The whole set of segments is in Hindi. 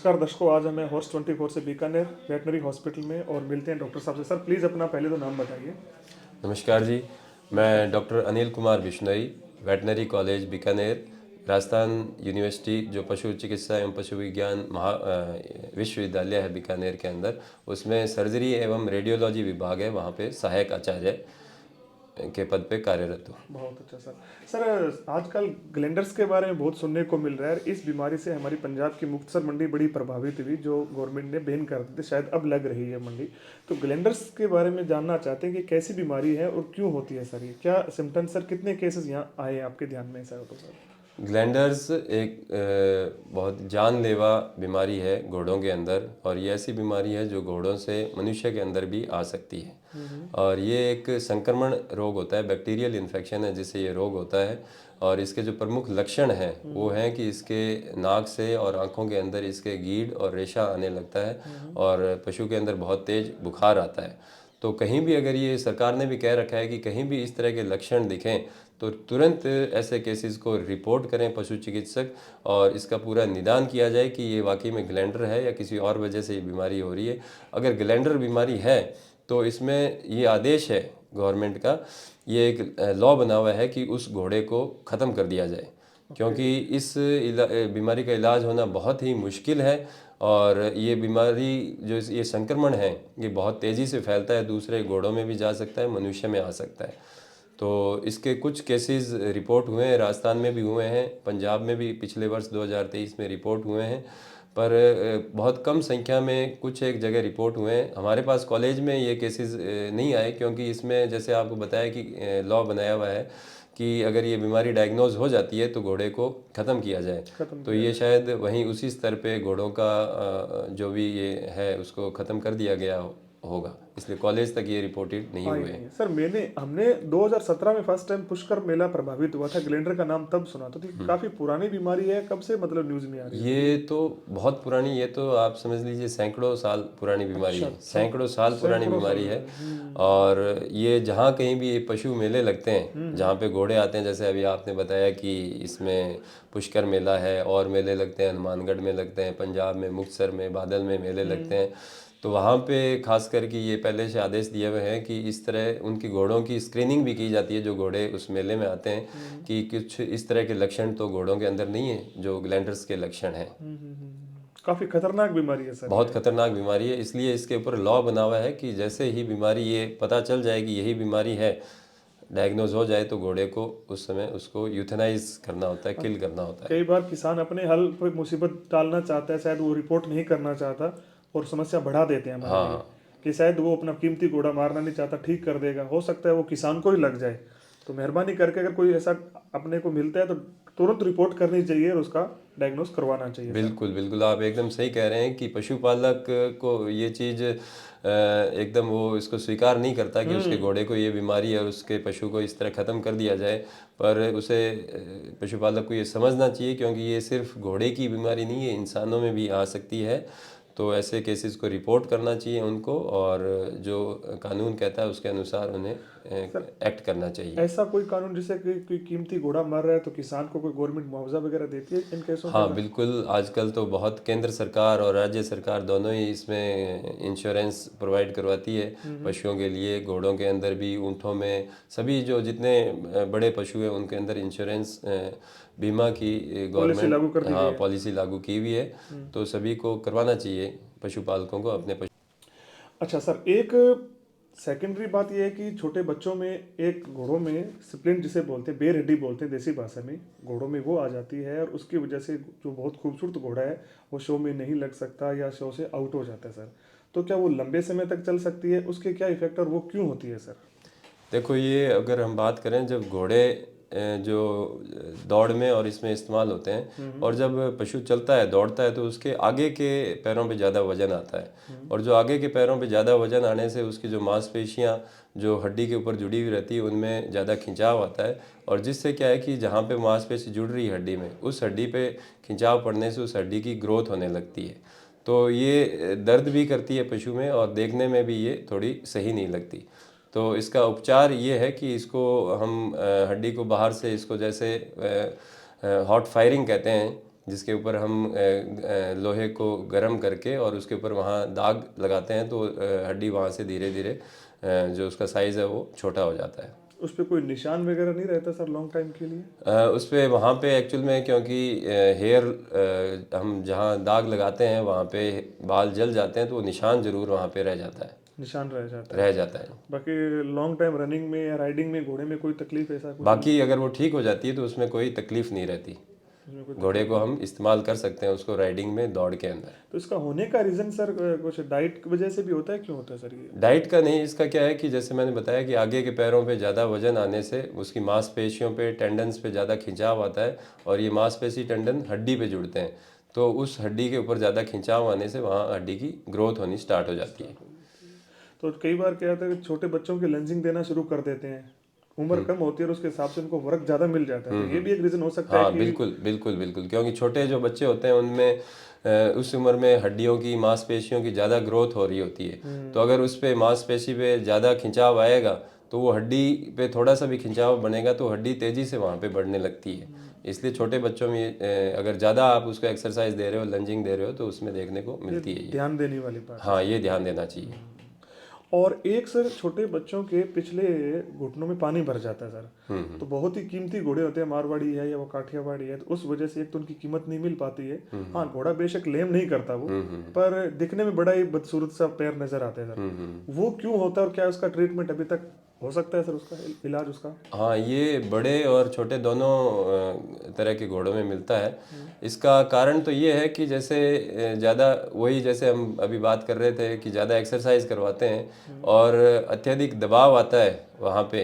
नमस्कार दर्शकों, आज हमें हॉर्स 24 से बीकानेर वेटनरी हॉस्पिटल में और मिलते हैं डॉक्टर साहब से। सर प्लीज़ अपना पहले तो नाम बताइए। नमस्कार जी। मैं doctor Anil Kumar Bishnoi, veterinary college Bikaner, Rajasthan university जो पशु चिकित्सा एवं पशु विज्ञान विश्वविद्यालय है बीकानेर के अंदर, उसमें सर्जरी एवं रेडियोलॉजी विभाग है, वहाँ पे सहायक आचार्य के पद पे कार्यरत हूँ। बहुत अच्छा सर। सर आजकल ग्लैंडर्स के बारे में बहुत सुनने को मिल रहा है। इस बीमारी से हमारी पंजाब की मुक्तसर मंडी बड़ी प्रभावित हुई, जो गवर्नमेंट ने बैन कर दी थी, शायद अब लग रही है मंडी। तो ग्लैंडर्स के बारे में जानना चाहते हैं कि कैसी बीमारी है और क्यों होती है सर, ये क्या सिम्टम्स सर, कितने केसेस यहाँ आए हैं आपके ध्यान में सर? तो सर ग्लैंडर्स एक बहुत जानलेवा बीमारी है घोड़ों के अंदर, और ये ऐसी बीमारी है जो घोड़ों से मनुष्य के अंदर भी आ सकती है। और ये एक संक्रमण रोग होता है, बैक्टीरियल इन्फेक्शन है जिससे ये रोग होता है। और इसके जो प्रमुख लक्षण हैं वो हैं कि इसके नाक से और आँखों के अंदर इसके गीड और रेशा आने लगता है, और पशु के अंदर बहुत तेज बुखार आता है। तो कहीं भी अगर ये सरकार ने भी कह रखा है कि कहीं भी इस तरह के लक्षण दिखें तो तुरंत ऐसे केसेस को रिपोर्ट करें पशु चिकित्सक, और इसका पूरा निदान किया जाए कि ये वाकई में ग्लैंडर है या किसी और वजह से ये बीमारी हो रही है। अगर ग्लैंडर बीमारी है तो इसमें ये आदेश है गवर्नमेंट का, ये एक लॉ बना हुआ है कि उस घोड़े को ख़त्म कर दिया जाए, क्योंकि इस बीमारी का इलाज होना बहुत ही मुश्किल है। और ये बीमारी जो ये संक्रमण है ये बहुत तेज़ी से फैलता है, दूसरे घोड़ों में भी जा सकता है, मनुष्य में आ सकता है। तो इसके कुछ केसेस रिपोर्ट हुए हैं, राजस्थान में भी हुए हैं, पंजाब में भी पिछले वर्ष 2023 में रिपोर्ट हुए हैं, पर बहुत कम संख्या में कुछ एक जगह रिपोर्ट हुए हैं। हमारे पास कॉलेज में ये केसेस नहीं आए, क्योंकि इसमें जैसे आपको बताया कि लॉ बनाया हुआ है कि अगर ये बीमारी डायग्नोज हो जाती है तो घोड़े को ख़त्म किया जाए। खत्म तो किया ये जाए। शायद वहीं उसी स्तर पे घोड़ों का जो भी ये है उसको ख़त्म कर दिया गया होगा, इसलिए कॉलेज तक ये रिपोर्टेड नहीं आई हुए नहीं हैं। है सर। हमने 2017 में फर्स्ट टाइम पुष्कर मेला प्रभावित हुआ था, ग्लैंडर का नाम तब सुना था। तो काफी पुरानी बीमारी है, कब से मतलब न्यूज में आ रही है सर? ये तो बहुत पुरानी, ये तो आप समझ लीजिए सैकड़ों साल पुरानी बीमारी अच्छा, है, सैकड़ों साल पुरानी सैकड़ों साल बीमारी है। पुरानी। और ये जहाँ कहीं भी ये पशु मेले लगते हैं जहाँ पे घोड़े आते हैं, जैसे अभी आपने बताया कि इसमें पुष्कर मेला है, और मेले लगते हैं, हनुमानगढ़ में लगते हैं, पंजाब में मुक्तसर में बादल में मेले लगते हैं। तो वहाँ पे खास करके ये पहले से आदेश दिए हुए हैं कि इस तरह उनकी घोड़ों की स्क्रीनिंग भी की जाती है जो घोड़े उस मेले में आते हैं, कि कुछ इस तरह के लक्षण तो घोड़ों के अंदर नहीं है जो ग्लैंडर्स के लक्षण हैं। काफी खतरनाक बीमारी है सर बहुत ये। खतरनाक बीमारी है, इसलिए इसके ऊपर लॉ बना हुआ है कि जैसे ही बीमारी ये पता चल जाएगी यही बीमारी है, डायग्नोज हो जाए, तो घोड़े को उस समय उसको यूथेनाइज करना होता है, किल करना होता है। कई बार किसान अपने हल पर मुसीबत डालना चाहता है, शायद वो रिपोर्ट नहीं करना चाहता और समस्या बढ़ा देते हैं हमारे लिए, हाँ, कि शायद वो अपना कीमती घोड़ा मारना नहीं चाहता, ठीक कर देगा, हो सकता है वो किसान को ही लग जाए। तो मेहरबानी करके अगर कोई ऐसा अपने को मिलता है तो तुरंत रिपोर्ट करनी चाहिए और उसका डायग्नोस करवाना चाहिए सर। बिल्कुल बिल्कुल, आप एकदम सही कह रहे हैं कि पशुपालक को ये चीज़ एकदम वो इसको स्वीकार नहीं करता कि उसके घोड़े को ये बीमारी है और उसके पशु को इस तरह ख़त्म कर दिया जाए। पर उसे पशुपालक को ये समझना चाहिए, क्योंकि ये सिर्फ घोड़े की बीमारी नहीं है, इंसानों में भी आ सकती है। तो ऐसे केसेस को रिपोर्ट करना चाहिए उनको, और जो कानून कहता है उसके अनुसार उन्हें सर एक्ट करना चाहिए। ऐसा कोई कानून जिससे कि कोई कीमती घोड़ा मर रहा है तो किसान को कोई गवर्नमेंट मुआवजा वगैरह देती है इन केसों के हाँ अंदर? बिल्कुल, आजकल तो बहुत केंद्र सरकार और राज्य सरकार दोनों ही इसमें इंश्योरेंस प्रोवाइड करवाती है पशुओं के लिए, घोड़ों के अंदर भी, ऊँटों में, सभी जो जितने बड़े पशु हैं उनके अंदर इंश्योरेंस बीमा की पॉलिसी गवर्नमेंट लागू कर दी गई हाँ है। पॉलिसी लागू की हुई है। तो सभी को करवाना चाहिए पशुपालकों को अपने पशु। अच्छा सर, एक सेकेंडरी बात यह है कि छोटे बच्चों में एक घोड़ों में स्प्लिंट जिसे बोलते हैं, बेर हड्डी बोलते हैं देसी भाषा में, घोड़ों में वो आ जाती है और उसकी वजह से जो बहुत खूबसूरत घोड़ा है वो शो में नहीं लग सकता या शो से आउट हो जाता है सर। तो क्या वो लंबे समय तक चल सकती है, उसके क्या इफेक्ट और वो क्यों होती है सर? देखो, ये अगर हम बात करें, जब घोड़े जो दौड़ में और इसमें इस्तेमाल होते हैं, और जब पशु चलता है दौड़ता है तो उसके आगे के पैरों पे ज़्यादा वजन आता है, और जो आगे के पैरों पे ज़्यादा वजन आने से उसकी जो मांसपेशियाँ जो हड्डी के ऊपर जुड़ी हुई रहती है उनमें ज़्यादा खिंचाव आता है, और जिससे क्या है कि जहाँ पे मांसपेशी जुड़ रही है हड्डी में, उस हड्डी पे खिंचाव पड़ने से उस हड्डी की ग्रोथ होने लगती है। तो ये दर्द भी करती है पशु में, और देखने में भी ये थोड़ी सही नहीं लगती। तो इसका उपचार ये है कि इसको हम हड्डी को बाहर से, इसको जैसे हॉट फायरिंग कहते हैं, जिसके ऊपर हम लोहे को गर्म करके और उसके ऊपर वहाँ दाग लगाते हैं, तो हड्डी वहाँ से धीरे धीरे जो उसका साइज़ है वो छोटा हो जाता है। उस पे कोई निशान वगैरह नहीं रहता सर लॉन्ग टाइम के लिए? उस पे वहाँ पे एक्चुअल में, क्योंकि हेयर हम जहाँ दाग लगाते हैं वहाँ पे बाल जल जाते हैं, तो वो निशान ज़रूर वहाँ पे रह जाता है, निशान रह जाता है। रह जाता है। बाकी लॉन्ग टाइम रनिंग में या राइडिंग में घोड़े में कोई तकलीफ ऐसा कुछ? बाकी अगर वो ठीक हो जाती है तो उसमें कोई तकलीफ नहीं रहती। उसमें कोई घोड़े को हम इस्तेमाल कर सकते हैं उसको राइडिंग में, दौड़ के अंदर। तो इसका होने का रीज़न सर कुछ डाइट की वजह से भी होता है? क्यों होता है सर ये? डाइट का नहीं, इसका क्या है कि जैसे मैंने बताया कि आगे के पैरों पे ज़्यादा वजन आने से उसकी मांसपेशियों पे, टेंडन्स पे ज़्यादा खिंचाव आता है, और ये मांसपेशी टेंडन हड्डी पे जुड़ते हैं, तो उस हड्डी के ऊपर ज़्यादा खिंचाव आने से वहाँ हड्डी की ग्रोथ होनी स्टार्ट हो जाती है। तो कई बार क्या होता है कि छोटे बच्चों के लंजिंग देना शुरू कर देते हैं, उम्र कम होती है और उसके हिसाब से उनको वर्क ज़्यादा मिल जाता है, तो ये भी एक रीज़न हो सकता है हाँ, कि बिल्कुल बिल्कुल बिल्कुल, क्योंकि छोटे जो बच्चे होते हैं उनमें उस उम्र में हड्डियों की, मांसपेशियों की ज़्यादा ग्रोथ हो रही होती है, तो अगर उस पे मांसपेशी पे ज़्यादा खिंचाव आएगा तो वो हड्डी पे थोड़ा सा भी खिंचाव बनेगा तो हड्डी तेज़ी से वहाँ पे बढ़ने लगती है। इसलिए छोटे बच्चों में अगर ज़्यादा आप उसको एक्सरसाइज दे रहे हो, लंजिंग दे रहे हो, तो उसमें देखने को मिलती है ये। ध्यान देने वाली बात। हाँ, ये ध्यान देना चाहिए। और एक सर छोटे बच्चों के पिछले घुटनों में पानी भर जाता है सर, तो बहुत ही कीमती घोड़े होते हैं, मारवाड़ी है या वो काठियावाड़ी है, तो उस वजह से एक तो उनकी कीमत नहीं मिल पाती है। हाँ, घोड़ा बेशक लेम नहीं करता वो, पर दिखने में बड़ा ही बदसूरत सा पैर नजर आता है सर। वो क्यों होता है और क्या उसका ट्रीटमेंट अभी तक हो सकता है सर, उसका इलाज उसका? हाँ, ये बड़े और छोटे दोनों तरह के घोड़ों में मिलता है। इसका कारण तो ये है कि जैसे ज़्यादा, वही जैसे हम अभी बात कर रहे थे कि ज़्यादा एक्सरसाइज करवाते हैं और अत्यधिक दबाव आता है वहाँ पे,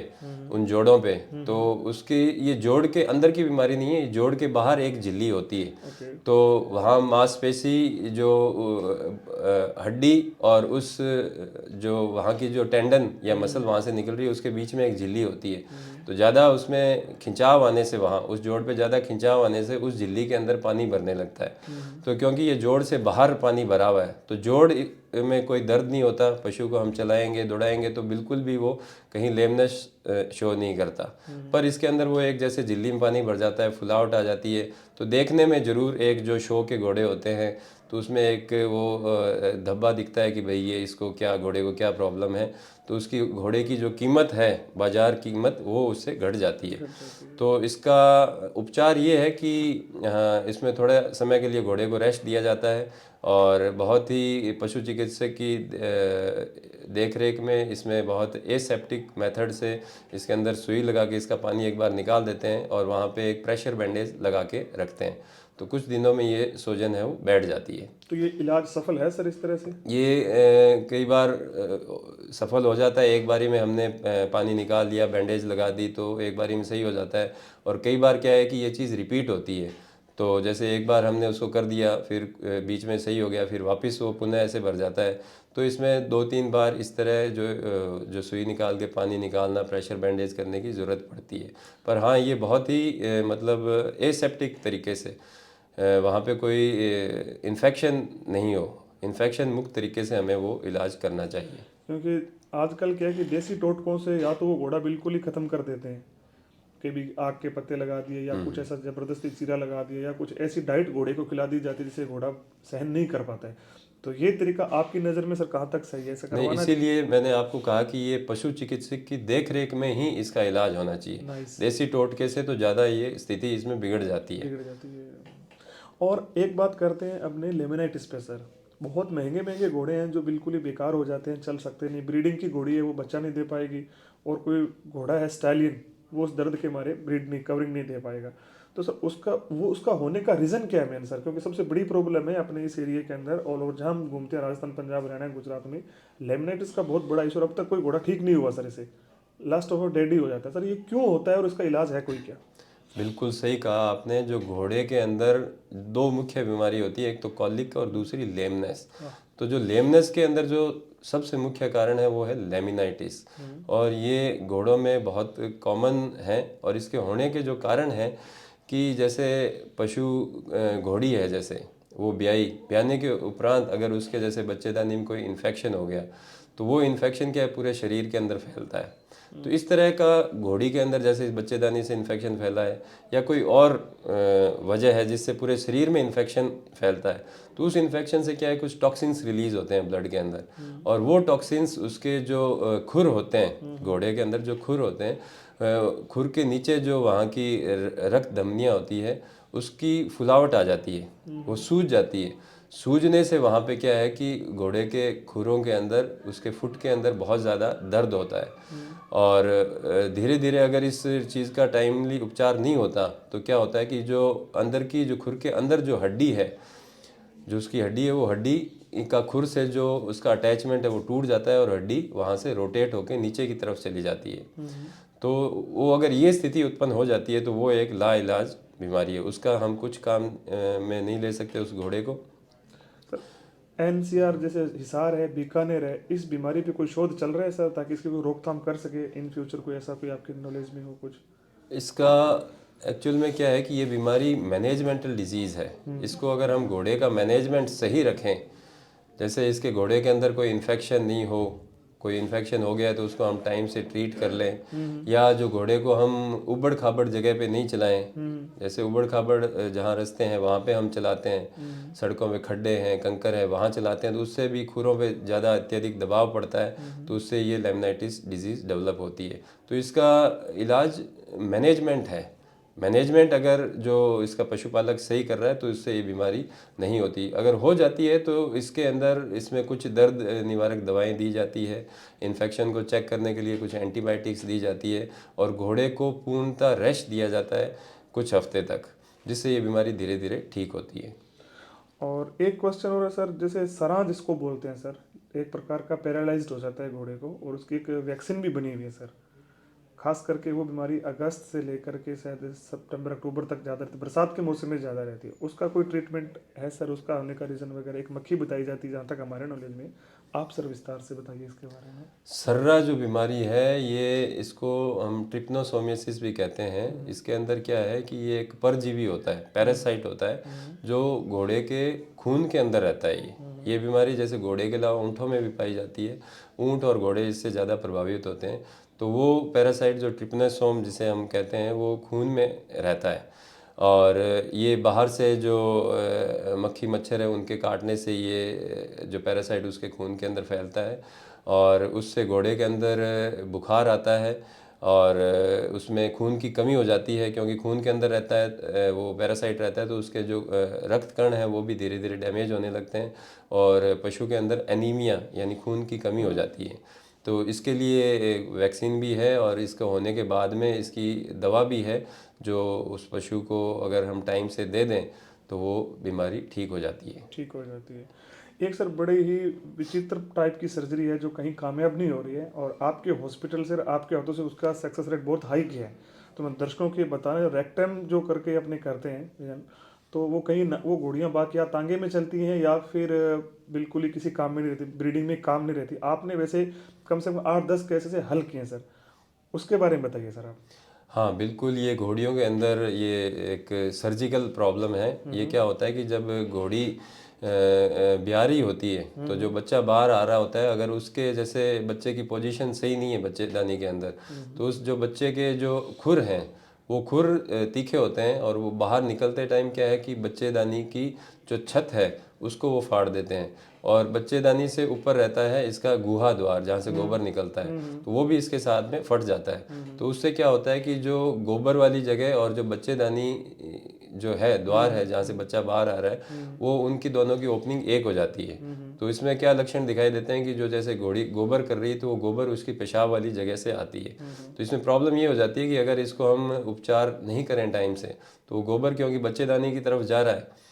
उन जोड़ों पे, तो उसकी, ये जोड़ के अंदर की बीमारी नहीं है, ये जोड़ के बाहर एक झिल्ली होती है, तो वहाँ मांसपेशी जो हड्डी और उस जो वहाँ की जो टेंडन या मसल वहाँ से निकल रही है उसके बीच में एक झिल्ली होती है, तो ज़्यादा उसमें खिंचाव आने से, वहाँ उस जोड़ पे ज़्यादा खिंचाव आने से उस झिल्ली के अंदर पानी भरने लगता है। तो क्योंकि ये जोड़ से बाहर पानी भरा हुआ है तो जोड़ में कोई दर्द नहीं होता, पशु को हम चलाएंगे, दौड़ाएंगे तो बिल्कुल भी वो कहीं लेमनेस शो नहीं करता, पर इसके अंदर वो एक जैसे झिल्ली में पानी भर जाता है, फुलावट आ जाती है, तो देखने में ज़रूर एक जो शो के घोड़े होते हैं तो उसमें एक वो धब्बा दिखता है कि भाई ये इसको क्या, घोड़े को क्या प्रॉब्लम है, तो उसकी घोड़े की जो कीमत है, बाजार कीमत, वो उससे घट जाती है। तो इसका उपचार ये है कि इसमें थोड़ा समय के लिए घोड़े को रेस्ट दिया जाता है, और बहुत ही पशु चिकित्सक की देख रेख में इसमें बहुत एसेप्टिक मेथड से इसके अंदर सुई लगा के इसका पानी एक बार निकाल देते हैं और वहाँ पे एक प्रेशर बैंडेज लगा के रखते हैं, तो कुछ दिनों में ये सूजन है वो बैठ जाती है। तो ये इलाज सफल है सर इस तरह से? ये कई बार सफल हो जाता है, एक बारी में हमने पानी निकाल दिया, बैंडेज लगा दी, तो एक बारी में सही हो जाता है, और कई बार क्या है कि ये चीज़ रिपीट होती है, तो जैसे एक बार हमने उसको कर दिया, फिर बीच में सही हो गया, फिर वापस वो पुनः ऐसे भर जाता है, तो इसमें 2-3 बार इस तरह जो सुई निकाल के पानी निकालना, प्रेशर बैंडेज करने की ज़रूरत पड़ती है। पर हाँ, ये बहुत ही मतलब एसेप्टिक तरीके से, वहाँ पे कोई इन्फेक्शन नहीं हो, इन्फेक्शन मुक्त तरीके से हमें वो इलाज करना चाहिए। क्योंकि आजकल क्या है कि देसी टोटकों से या तो वो घोड़ा बिल्कुल ही ख़त्म कर देते हैं, कभी आग के पत्ते लगा दिए या कुछ ऐसा ज़बरदस्ती चीरा लगा दिया या कुछ ऐसी डाइट घोड़े को खिला दी जाती है जिसे घोड़ा सहन नहीं कर पाता है, तो ये तरीका आपकी नज़र में सर कहाँ तक सही है, ऐसा नहीं, करवाना? इसीलिए मैंने आपको कहा कि ये पशु चिकित्सक की देख रेख में ही इसका इलाज होना चाहिए। नाइस। देसी टोटके से तो ज़्यादा ये स्थिति इसमें बिगड़ जाती है। बिगड़ जाती है। और एक बात करते हैं अपने लेमिनाइटिस पे सर, बहुत महंगे महंगे घोड़े हैं जो बिल्कुल ही बेकार हो जाते हैं, चल सकते नहीं, ब्रीडिंग की घोड़ी है वो बच्चा नहीं दे पाएगी, और कोई घोड़ा है स्टैलियन, वो उस दर्द के मारे ब्रीड नहीं, कवरिंग नहीं दे पाएगा, तो सर उसका होने का रीज़न क्या है मेन सर? क्योंकि सबसे बड़ी प्रॉब्लम है अपने इस एरिया के अंदर, ऑल ओवर जहाँ हम घूमते हैं, राजस्थान, पंजाब, हरियाणा, गुजरात में लेमिनाइटिस का बहुत बड़ा इशू, अब तक कोई घोड़ा ठीक नहीं हुआ सर, इसे लास्ट ऑफ डेड ही हो जाता है सर, ये क्यों होता है और इसका इलाज है कोई क्या? बिल्कुल सही कहा आपने, जो घोड़े के अंदर 2 मुख्य बीमारी होती है, एक तो कॉलिक और दूसरी लेमनेस। तो जो लेमनेस के अंदर जो सबसे मुख्य कारण है वो है लेमिनाइटिस, और ये घोड़ों में बहुत कॉमन है, और इसके होने के जो कारण हैं कि जैसे पशु घोड़ी है, जैसे वो ब्याने के उपरांत अगर उसके जैसे बच्चेदानी में कोई इन्फेक्शन हो गया तो वो इन्फेक्शन क्या है पूरे शरीर के अंदर फैलता है, तो इस तरह का घोड़ी के अंदर जैसे बच्चेदानी से इन्फेक्शन फैला है या कोई और वजह है जिससे पूरे शरीर में इन्फेक्शन फैलता है, तो उस इन्फेक्शन से क्या है, कुछ टॉक्सिन्स रिलीज होते हैं ब्लड के अंदर, और वो टॉक्सिन्स उसके जो खुर होते हैं, घोड़े के अंदर जो खुर होते हैं, खुर के नीचे जो वहाँ की रक्त धमनियाँ होती है उसकी फुलावट आ जाती है, वो सूज जाती है। सूजने से वहाँ पे क्या है कि घोड़े के खुरों के अंदर, उसके फुट के अंदर बहुत ज़्यादा दर्द होता है। और धीरे धीरे अगर इस चीज़ का टाइमली उपचार नहीं होता तो क्या होता है कि जो अंदर की, जो खुर के अंदर जो हड्डी है, जो उसकी हड्डी है, वो हड्डी का खुर से जो उसका अटैचमेंट है वो टूट जाता है और हड्डी वहाँ से रोटेट होकर नीचे की तरफ चली जाती है। तो वो अगर ये स्थिति उत्पन्न हो जाती है तो वो एक लाइलाज बीमारी है, उसका हम कुछ काम में नहीं ले सकते उस घोड़े को। सर एनसीआर जैसे हिसार है, बीकानेर है, इस बीमारी पे कोई शोध चल रहा है सर, ताकि इसकी कोई रोकथाम कर सके इन फ्यूचर, कोई ऐसा कोई आपके नॉलेज में हो कुछ? इसका एक्चुअल में क्या है कि ये बीमारी मैनेजमेंटल डिजीज़ है। इसको अगर हम घोड़े का मैनेजमेंट सही रखें, जैसे इसके घोड़े के अंदर कोई इन्फेक्शन नहीं हो, कोई इन्फेक्शन हो गया तो उसको हम टाइम से ट्रीट कर लें, या जो घोड़े को हम उबड़ खाबड़ जगह पे नहीं चलाएं, जैसे उबड़ खाबड़ जहाँ रास्ते हैं वहाँ पे हम चलाते हैं, सड़कों में खड्डे हैं, कंकर है, वहाँ चलाते हैं, तो उससे भी खुरों पे ज़्यादा अत्यधिक दबाव पड़ता है, तो उससे ये लेमनाइटिस डिजीज़ डेवलप होती है। तो इसका इलाज मैनेजमेंट है। मैनेजमेंट अगर जो इसका पशुपालक सही कर रहा है तो इससे ये बीमारी नहीं होती। अगर हो जाती है तो इसके अंदर, इसमें कुछ दर्द निवारक दवाएं दी जाती है, इन्फेक्शन को चेक करने के लिए कुछ एंटीबायोटिक्स दी जाती है, और घोड़े को पूर्णतः रेस्ट दिया जाता है कुछ हफ्ते तक, जिससे ये बीमारी धीरे धीरे ठीक होती है। और एक क्वेश्चन और है सर, जैसे सरां जिसको बोलते हैं सर, एक प्रकार का पैरालाइज्ड हो जाता है घोड़े को, और उसकी एक वैक्सीन भी बनी हुई है सर। खास करके वो बीमारी अगस्त से लेकर के शायद सितंबर अक्टूबर तक ज़्यादा रहती है, बरसात के मौसम में ज़्यादा रहती है। उसका कोई ट्रीटमेंट है सर? उसका होने का रीज़न वगैरह, एक मक्खी बताई जाती है जहाँ तक हमारे नॉलेज में, आप सर विस्तार से बताइए इसके बारे में। सर्रा जो बीमारी है, ये इसको हम ट्रिप्नोसोमियासिस भी कहते हैं। इसके अंदर क्या है कि ये एक परजीवी होता है, पैरासाइट होता है, जो घोड़े के खून के अंदर रहता है। ये बीमारी जैसे घोड़े के अलावा ऊँटों में भी पाई जाती है, ऊँट और घोड़े इससे ज़्यादा प्रभावित होते हैं। तो वो पैरासाइट जो ट्रिप्नोसोम जिसे हम कहते हैं, वो खून में रहता है, और ये बाहर से जो मक्खी मच्छर है उनके काटने से ये जो पैरासाइट उसके खून के अंदर फैलता है, और उससे घोड़े के अंदर बुखार आता है, और उसमें खून की कमी हो जाती है, क्योंकि खून के अंदर रहता है वो पैरासाइट रहता है, तो उसके जो रक्त कण है वो भी धीरे धीरे डैमेज होने लगते हैं, और पशु के अंदर एनीमिया यानी खून की कमी हो जाती है। तो इसके लिए वैक्सीन भी है, और इसका होने के बाद में इसकी दवा भी है, जो उस पशु को अगर हम टाइम से दे दें तो वो बीमारी ठीक हो जाती है। ठीक हो जाती है। एक सर बड़े ही विचित्र टाइप की सर्जरी है जो कहीं कामयाब नहीं हो रही है, और आपके हॉस्पिटल से, आपके हाथों से उसका सक्सेस रेट बहुत हाई किया है। तो मैं दर्शकों के बता रहे, रेक्टम जो करके अपने करते हैं, तो वो कहीं वो घोड़ियाँ बाकी या तांगे में चलती हैं या फिर बिल्कुल ही किसी काम में नहीं रहती, ब्रीडिंग में काम नहीं रहती। आपने वैसे कम से कम 8-10 केसेस से हल किए हैं सर, उसके बारे में बताइए सर आप। हाँ बिल्कुल, ये घोड़ियों के अंदर ये एक सर्जिकल प्रॉब्लम है। ये क्या होता है कि जब घोड़ी ब्यारी होती है तो जो बच्चा बाहर आ रहा होता है, अगर उसके जैसे बच्चे की पोजीशन सही नहीं है बच्चेदानी के अंदर, तो उस जो बच्चे के जो खुर हैं वो खुर तीखे होते हैं, और वो बाहर निकलते टाइम क्या है कि बच्चेदानी की जो छत है उसको वो फाड़ देते हैं, और बच्चेदानी से ऊपर रहता है इसका गुहा द्वार जहाँ से गोबर निकलता है, तो वो भी इसके साथ में फट जाता है। तो उससे क्या होता है कि जो गोबर वाली जगह और जो बच्चेदानी जो है द्वार है जहाँ से बच्चा बाहर आ रहा है, वो उनकी दोनों की ओपनिंग एक हो जाती है। तो इसमें क्या लक्षण दिखाई देते हैं कि जो जैसे घोड़ी गोबर कर रही है तो वो गोबर उसकी पेशाब वाली जगह से आती है। तो इसमें प्रॉब्लम ये हो जाती है कि अगर इसको हम उपचार नहीं करें टाइम से, तो वो गोबर क्योंकि बच्चेदानी की तरफ जा रहा है,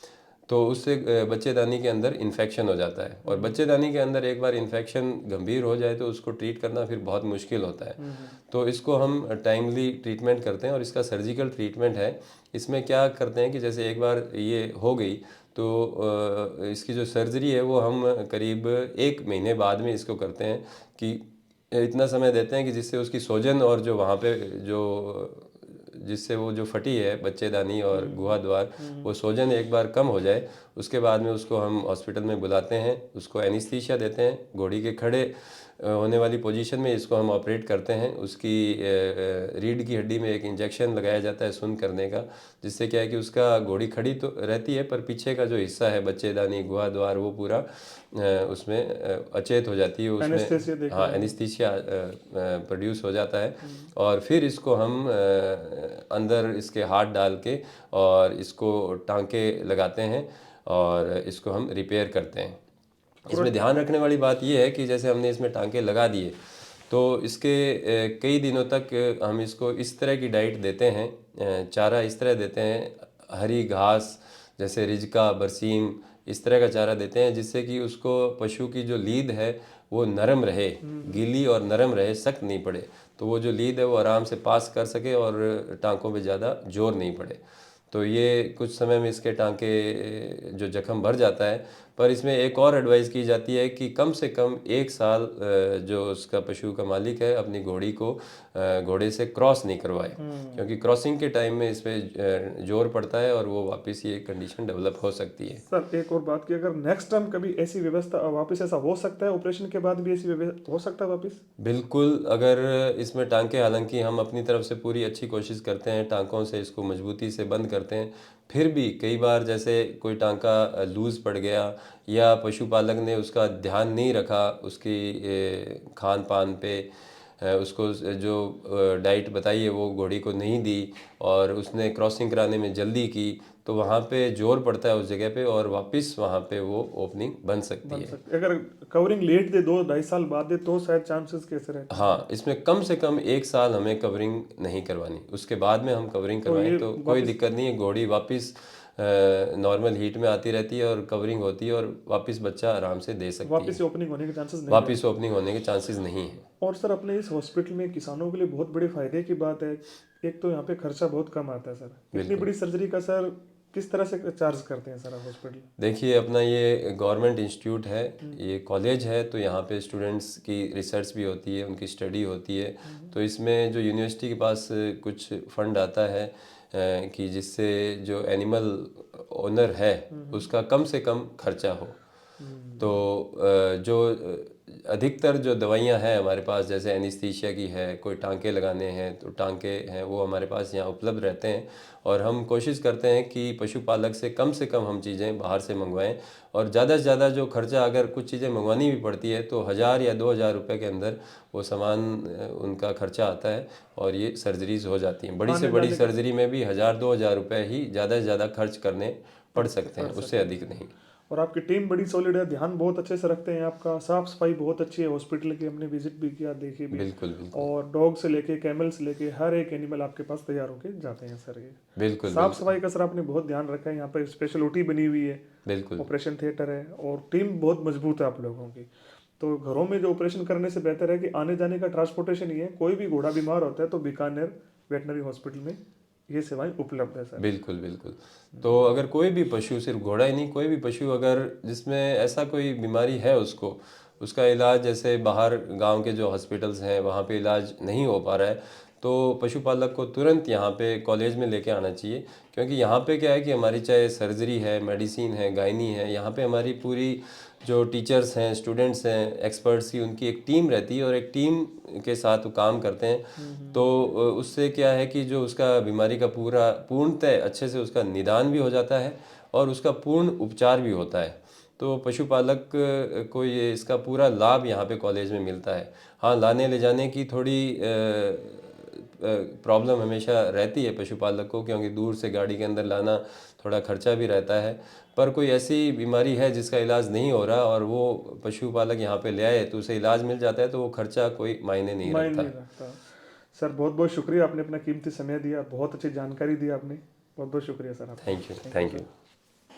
तो उससे बच्चेदानी के अंदर इन्फेक्शन हो जाता है, और बच्चेदानी के अंदर एक बार इन्फेक्शन गंभीर हो जाए तो उसको ट्रीट करना फिर बहुत मुश्किल होता है। तो इसको हम टाइमली ट्रीटमेंट करते हैं, और इसका सर्जिकल ट्रीटमेंट है। इसमें क्या करते हैं कि जैसे एक बार ये हो गई तो इसकी जो सर्जरी है वो हम करीब 1 महीने बाद में इसको करते हैं, कि इतना समय देते हैं कि जिससे उसकी सोजन और जो वहाँ पे जो जिससे वो जो फटी है बच्चेदानी और गुहा द्वार, वो सोजन एक बार कम हो जाए, उसके बाद में उसको हम हॉस्पिटल में बुलाते हैं, उसको एनेस्थीसिया देते हैं, घोड़ी के खड़े होने वाली पोजीशन में इसको हम ऑपरेट करते हैं। उसकी रीढ़ की हड्डी में एक इंजेक्शन लगाया जाता है सुन्न करने का, जिससे क्या है कि उसका घोड़ी खड़ी तो रहती है पर पीछे का जो हिस्सा है बच्चेदानी गुहा द्वार वो पूरा उसमें अचेत हो जाती है, एनेस्थीसिया उसमें देकर हाँ एनेस्थीसिया प्रोड्यूस हो जाता है। और फिर इसको हम अंदर इसके हाथ डाल के और इसको टांके लगाते हैं और इसको हम रिपेयर करते हैं। इसमें ध्यान रखने वाली बात यह है कि जैसे हमने इसमें टांके लगा दिए तो इसके कई दिनों तक हम इसको इस तरह की डाइट देते हैं, चारा इस तरह देते हैं, हरी घास जैसे रिजका बरसीम इस तरह का चारा देते हैं, जिससे कि उसको पशु की जो लीद है वो नरम रहे, गीली और नरम रहे, सख्त नहीं पड़े। तो वो जो लीद है वो आराम से पास कर सके और टांकों पे ज़्यादा जोर नहीं पड़े। तो ये कुछ समय में इसके टांके जो जख्म भर जाता है, पर इसमें एक और एडवाइस की जाती है कि कम से कम 1 साल जो उसका पशु का मालिक है अपनी घोड़ी को घोड़े से क्रॉस नहीं करवाए, क्योंकि क्रॉसिंग के टाइम में इसमें जोर पड़ता है और वो वापस ये कंडीशन डेवलप हो सकती है। सर एक और बात की, अगर नेक्स्ट टाइम कभी ऐसी व्यवस्था वापस ऐसा हो सकता है, ऑपरेशन के बाद भी ऐसी व्यवस्था हो सकता है वापस? बिल्कुल, अगर इसमें टांके, हालांकि हम अपनी तरफ से पूरी अच्छी कोशिश करते हैं, टांकों से इसको मजबूती से बंद करते हैं, फिर भी कई बार जैसे कोई टांका लूज़ पड़ गया या पशुपालक ने उसका ध्यान नहीं रखा उसकी खान पान पे, उसको जो डाइट बताई है वो घोड़ी को नहीं दी और उसने क्रॉसिंग कराने में जल्दी की, तो वहाँ पे जोर पड़ता है उस जगह पे और वापस वहाँ पे वो ओपनिंग बन सकती है। अगर कवरिंग लेट दे 2-2.5 साल बाद दे तो शायद चांसेस कैसे रहते हैं? हाँ, इसमें कम से कम 1 साल हमें कवरिंग नहीं करवानी, उसके बाद में हम कवरिंग करवाएं तो कोई दिक्कत नहीं है। घोड़ी वापस नॉर्मल हीट में आती रहती है और कवरिंग होती है और वापस बच्चा आराम से दे सकती है। वापस ओपनिंग होने के चांसेस नहीं? वापस ओपनिंग होने के चांसेस नहीं है। और सर अपने इस हॉस्पिटल में किसानों के लिए बहुत बड़े फायदे की बात है, एक तो यहाँ पे खर्चा बहुत कम आता है सर। इतनी बड़ी सर्जरी का सर किस तरह से चार्ज करते हैं सर हॉस्पिटल? देखिए, अपना ये गवर्नमेंट इंस्टीट्यूट है, ये कॉलेज है, तो यहाँ पे स्टूडेंट्स की रिसर्च भी होती है, उनकी स्टडी होती है। तो इसमें जो यूनिवर्सिटी के पास कुछ फंड आता है कि जिससे जो एनिमल ओनर है उसका कम से कम खर्चा हो। तो जो अधिकतर जो दवाइयाँ हैं हमारे पास, जैसे एनेस्थीसिया की है, कोई टांके लगाने हैं तो टांके हैं वो हमारे पास यहाँ उपलब्ध रहते हैं। और हम कोशिश करते हैं कि पशुपालक से कम हम चीज़ें बाहर से मंगवाएं, और ज़्यादा से ज़्यादा जो खर्चा अगर कुछ चीज़ें मंगवानी भी पड़ती है तो 1000 या 2000 रुपये के अंदर वो सामान उनका खर्चा आता है और ये सर्जरीज हो जाती हैं। बड़ी से बड़ी सर्जरी में भी 1000-2000 रुपये ही ज़्यादा से ज़्यादा खर्च करने पड़ सकते हैं, उससे अधिक नहीं। और आपकी टीम बड़ी सॉलिड है, ध्यान बहुत अच्छे से रखते हैं, आपका साफ सफाई बहुत अच्छी है हॉस्पिटल की, हमने विजिट भी किया, देखी भी। बिल्कुल बिल्कुल। और डॉग से लेके कैमल से लेके हर एक एनिमल आपके पास तैयार होके जाते हैं सर। ये बिल्कुल साफ सफाई का सर आपने बहुत ध्यान रखा है। यहाँ पे स्पेशल ओटी बनी हुई है, बिल्कुल ऑपरेशन थिएटर है और टीम बहुत मजबूत है आप लोगों की। तो घरों में जो ऑपरेशन करने से बेहतर है कि आने जाने का ट्रांसपोर्टेशन ही है। कोई भी घोड़ा बीमार होता है तो बीकानेर वेटनरी हॉस्पिटल में ये सेवाएं उपलब्ध है सर। बिल्कुल बिल्कुल। तो अगर कोई भी पशु, सिर्फ घोड़ा ही नहीं, कोई भी पशु अगर जिसमें ऐसा कोई बीमारी है उसको, उसका इलाज जैसे बाहर गांव के जो हॉस्पिटल्स हैं वहाँ पे इलाज नहीं हो पा रहा है, तो पशुपालक को तुरंत यहाँ पे कॉलेज में लेके आना चाहिए। क्योंकि यहाँ पे क्या है कि हमारी चाहे सर्जरी है, मेडिसिन है, गायनी है, यहाँ पे हमारी पूरी जो टीचर्स हैं, स्टूडेंट्स हैं, एक्सपर्ट्स की उनकी एक टीम रहती है और एक टीम के साथ वो काम करते हैं। तो उससे क्या है कि जो उसका बीमारी का पूर्णतः अच्छे से उसका निदान भी हो जाता है और उसका पूर्ण उपचार भी होता है। तो पशुपालक को ये इसका पूरा लाभ यहाँ पे कॉलेज में मिलता है। हाँ, लाने ले जाने की थोड़ी प्रॉब्लम हमेशा रहती है पशुपालक को, क्योंकि दूर से गाड़ी के अंदर लाना थोड़ा खर्चा भी रहता है। पर कोई ऐसी बीमारी है जिसका इलाज नहीं हो रहा और वो पशुपालक यहाँ पे ले आए तो उसे इलाज मिल जाता है, तो वो खर्चा कोई मायने नहीं रखता। सर बहुत बहुत शुक्रिया, आपने अपना कीमती समय दिया, बहुत अच्छी जानकारी दी आपने। बहुत बहुत शुक्रिया सर आपका। Thank you.